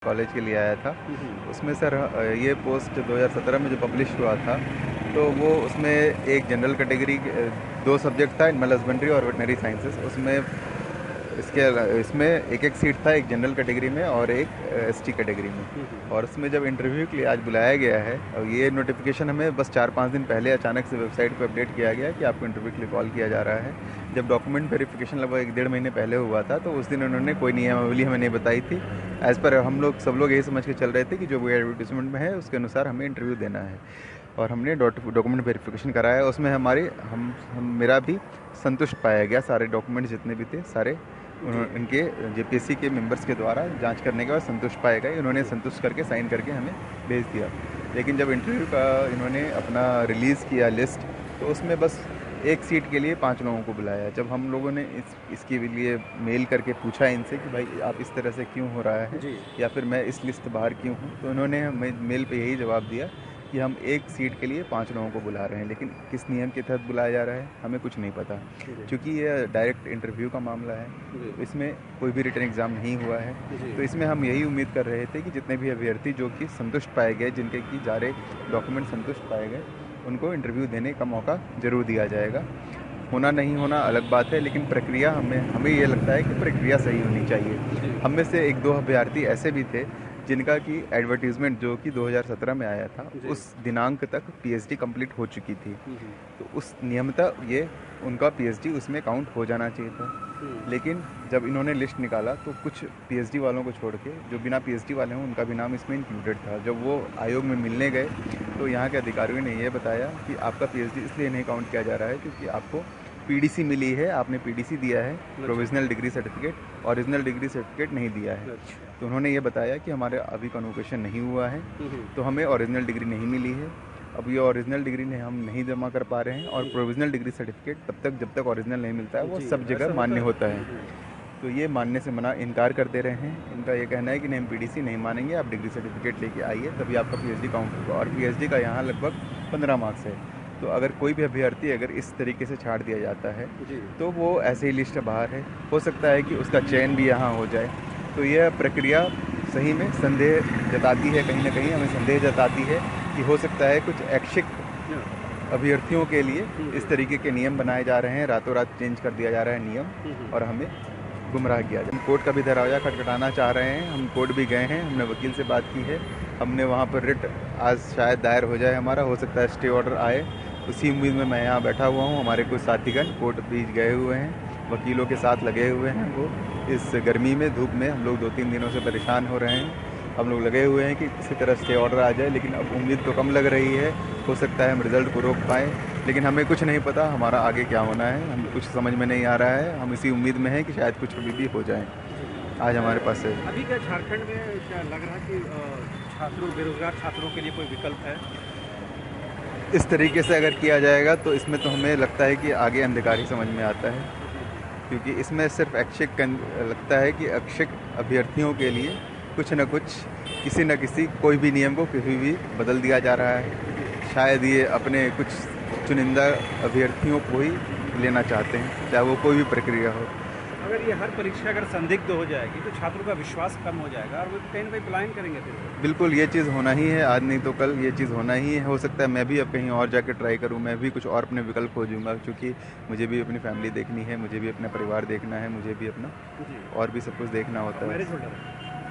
College के लिए आया था। उसमें सर ये पोस्ट 2017 में जो पब्लिश हुआ था, तो वो उसमें एक जनरल कैटेगरी दो सब्जेक्ट था, एनिमल हस्बेंड्री और वेटनरी साइंसेस। उसमें इसमें एक एक सीट था, एक जनरल कैटेगरी में और एक एसटी कैटेगरी में। और उसमें जब इंटरव्यू के लिए आज बुलाया गया है, और ये नोटिफिकेशन हमें बस 4-5 दिन पहले अचानक से वेबसाइट पर अपडेट किया गया कि आपको इंटरव्यू के लिए कॉल किया जा रहा है। जब डॉक्यूमेंट वेरिफिकेशन लगभग 1-1.5 महीने पहले हुआ था, तो उस दिन उन्होंने कोई नियमावली हमें नहीं बताई थी। एज़ पर हम लोग सब लोग यही समझ के चल रहे थे कि जो भी एडवर्टीजमेंट में है उसके अनुसार हमें इंटरव्यू देना है। और हमने डॉक्यूमेंट वेरिफिकेशन कराया, उसमें मेरा भी संतुष्ट पाया गया। सारे डॉक्यूमेंट जितने भी थे सारे इनके जेपीएससी के मेंबर्स के द्वारा जांच करने के बाद संतुष्ट पाए गए। इन्होंने संतुष्ट करके साइन करके हमें भेज दिया। लेकिन जब इंटरव्यू का इन्होंने अपना रिलीज़ किया लिस्ट, तो उसमें बस एक सीट के लिए 5 लोगों को बुलाया। जब हम लोगों ने इसके लिए मेल करके पूछा इनसे कि भाई आप इस तरह से क्यों हो रहा है, या फिर मैं इस लिस्ट बाहर क्यों हूँ, तो इन्होंने हमें मेल पे यही जवाब दिया कि हम एक सीट के लिए 5 लोगों को बुला रहे हैं, लेकिन किस नियम के तहत बुलाया जा रहा है हमें कुछ नहीं पता। क्योंकि ये डायरेक्ट इंटरव्यू का मामला है, तो इसमें कोई भी रिटन एग्ज़ाम नहीं हुआ है। तो इसमें हम यही उम्मीद कर रहे थे कि जितने भी अभ्यर्थी जो कि संतुष्ट पाए गए, जिनके कि सारे डॉक्यूमेंट संतुष्ट पाए गए, उनको इंटरव्यू देने का मौका ज़रूर दिया जाएगा। होना नहीं होना अलग बात है, लेकिन प्रक्रिया हमें ये लगता है कि प्रक्रिया सही होनी चाहिए। हम में से 1-2 अभ्यर्थी ऐसे भी थे जिनका कि एडवर्टीज़मेंट जो कि 2017 में आया था, उस दिनांक तक पीएचडी कंप्लीट हो चुकी थी। तो उस नियमतः ये उनका पीएचडी उसमें काउंट हो जाना चाहिए था। लेकिन जब इन्होंने लिस्ट निकाला, तो कुछ पीएचडी वालों को छोड़ के जो बिना पीएचडी वाले हों उनका भी नाम इसमें इंक्लूडेड था। जब वो आयोग में मिलने गए, तो यहाँ के अधिकारियों ने ये बताया कि आपका पीएचडी इसलिए नहीं काउंट किया जा रहा है क्योंकि आपको पीडीसी मिली है, आपने पीडीसी दिया है, provisional degree certificate, original degree certificate नहीं दिया है। तो उन्होंने ये बताया कि हमारे अभी कन्वोकेशन नहीं हुआ है, तो हमें ओरिजिनल डिग्री नहीं मिली है। अब ये ओरिजिनल डिग्री हम नहीं जमा कर पा रहे हैं, और प्रोविजनल डिग्री सर्टिफिकेट तब तक जब तक ओरिजिनल नहीं मिलता है वो सब जगह मान्य होता है। तो ये मानने से इनकार कर दे रहे हैं। इनका ये कहना है कि नहीं, हम पीडीसी नहीं मानेंगे, आप डिग्री सर्टिफिकेट लेके आइए तभी आपका पीएचडी काउंट होगा। और पीएचडी का यहाँ लगभग 15 मार्क्स है। तो अगर कोई भी अभ्यर्थी अगर इस तरीके से छाड़ दिया जाता है, तो वो ऐसे ही लिस्ट बाहर है, हो सकता है कि उसका चयन भी यहाँ हो जाए। तो यह प्रक्रिया सही में संदेह जताती है, कहीं ना कहीं हमें संदेह जताती है कि हो सकता है कुछ ऐच्छिक अभ्यर्थियों के लिए इस तरीके के नियम बनाए जा रहे हैं, रातों रात चेंज कर दिया जा रहा है नियम, और हमें गुमराह किया जाए। हम कोर्ट का भी दरवाज़ा खटखटाना चाह रहे हैं, हम कोर्ट भी गए हैं, हमने वकील से बात की है, हमने वहाँ पर रिट आज शायद दायर हो जाए हमारा, हो सकता है स्टे ऑर्डर आए। उसी उम्मीद में मैं यहाँ बैठा हुआ हूँ। हमारे कुछ साथीगण कोर्ट भी गए हुए हैं, वकीलों के साथ लगे हुए हैं। वो इस गर्मी में, धूप में हम लोग 2-3 दिनों से परेशान हो रहे हैं। हम लोग लगे हुए हैं कि किसी तरह स्टे ऑर्डर आ जाए, लेकिन अब उम्मीद तो कम लग रही है। हो सकता है हम रिज़ल्ट को रोक पाएँ, लेकिन हमें कुछ नहीं पता हमारा आगे क्या होना है, हम कुछ समझ में नहीं आ रहा है। हम इसी उम्मीद में हैं कि शायद कुछ अभी भी हो जाए। आज हमारे पास है। अभी क्या झारखंड में क्या लग रहा है कि बेरोजगार छात्रों के लिए कोई विकल्प है? इस तरीके से अगर किया जाएगा तो इसमें तो हमें लगता है कि आगे अंधकार ही समझ में आता है, क्योंकि इसमें सिर्फ लगता है कि ऐच्छिक अभ्यर्थियों के लिए कुछ न कुछ, किसी न किसी, कोई भी नियम को कभी भी बदल दिया जा रहा है। शायद ये अपने कुछ चुनिंदा अभ्यर्थियों को ही लेना चाहते हैं, चाहे वो कोई भी प्रक्रिया हो। अगर ये हर परीक्षा अगर संदिग्ध हो जाएगी तो छात्रों का विश्वास कम हो जाएगा और वो कहीं ना कहीं पलायन करेंगे फिर। बिल्कुल, ये चीज़ होना ही है, आज नहीं तो कल ये चीज़ होना ही है। हो सकता है मैं भी अब कहीं और जाकर ट्राई करूँ, मैं भी कुछ और अपने विकल्प खोजूँगा, क्योंकि मुझे भी अपनी फैमिली देखनी है, मुझे भी अपना परिवार देखना है, मुझे भी अपना और भी सब कुछ देखना होता है।